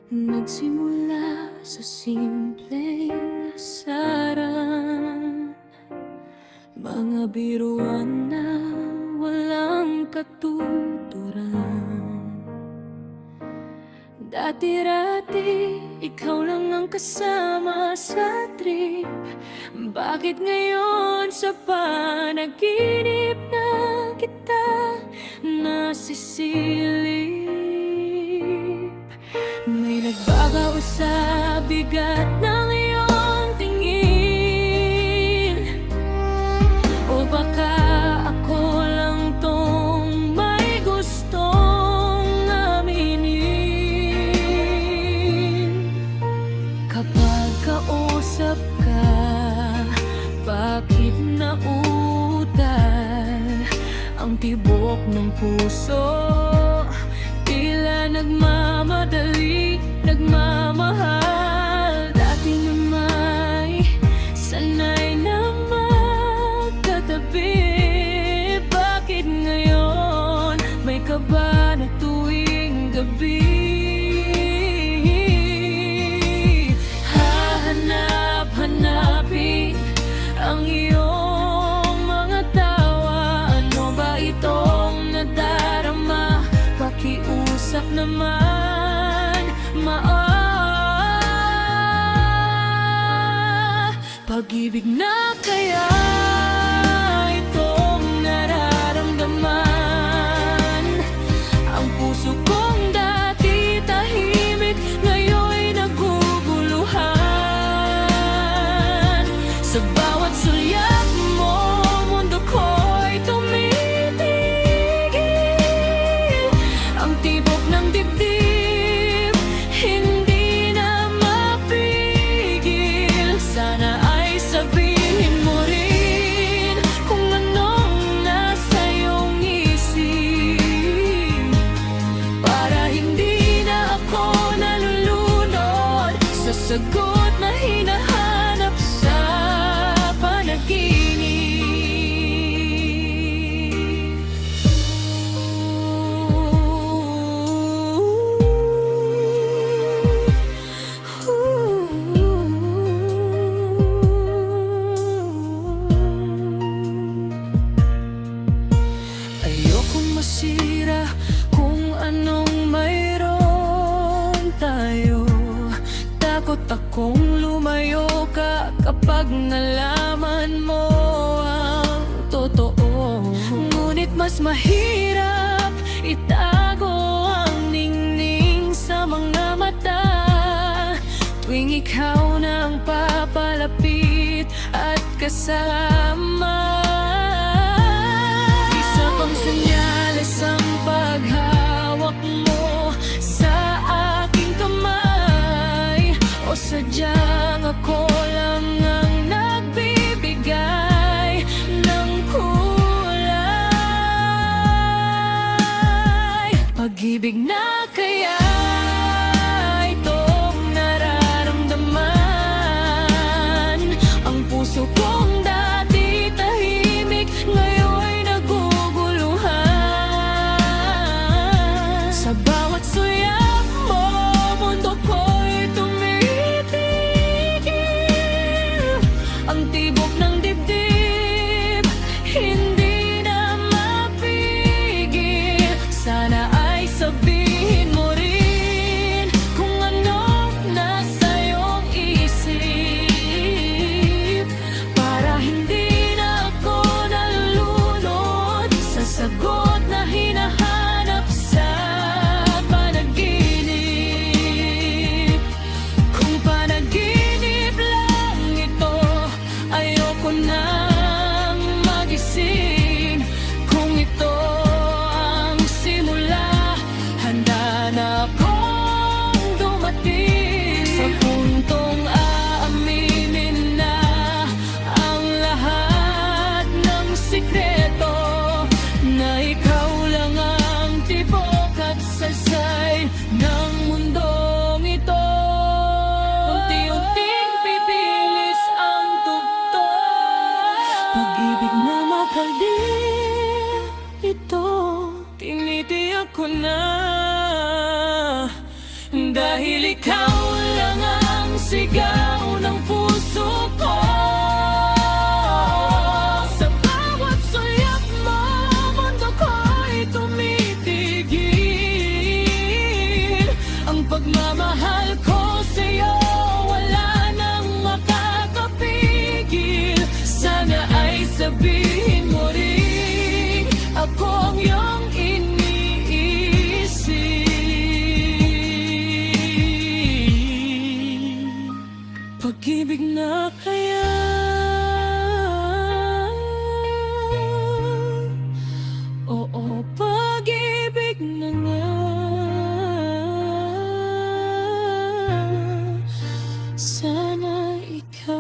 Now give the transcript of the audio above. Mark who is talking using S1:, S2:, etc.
S1: Nagsimula sa simpleng asaran, mga biruan na walang katuturan. Dati-rati, ikaw lang ang kasama sa trip. Bakit ngayon sa panaginip na kita nasisilip? May nagbabago sa bigat ng iyong tingin, o baka ako lang tong may gustong aminin. Kapag kausap ka, bakit nauutal ang tibok ng puso? Tila nagmamadali, nagmamahal. Dati na may sanay na magkatabi. Bakit ngayon may kaba na tuwing gabi? Hahanap-hanapin ang iyong mga tawa. Ano ba itong nadarama? Pakiusap naman, pag-ibig na kaya itong nararamdaman? Ang puso kong dati tahimik, ngayon'y naguguluhan. Sa bawat sulyap mo, mundo ko'y tumitigil. Ang tibok ng dibdib, hindi na mapigil. Sana ay sabihin mo rin kung anong nasa iyong isip, para hindi na ako nalulunod sa sagot na hinahanap sa panaginip. Ayokong masira kung anong mayroon tayo. Takot akong lumayo ka kapag nalaman mo ang totoo. Ngunit mas mahirap itago ang ningning sa mga mata tuwing ikaw na ang papalapit at kasama. Isa pang senyales ang paghawak mo sa aking kamay, o sadyang ako lang ang nagbibigay ng kulay. Pag-ibig na kaya itong nararamdaman? Ang puso kong dati tahimik, pagmamahal ko sa'yo, wala nang makakapigil. Sana ay sabihin mo rin, ako ang iyong iniisip. Pag-ibig na kaya, oo, pag-ibig na nga. Sana ikaw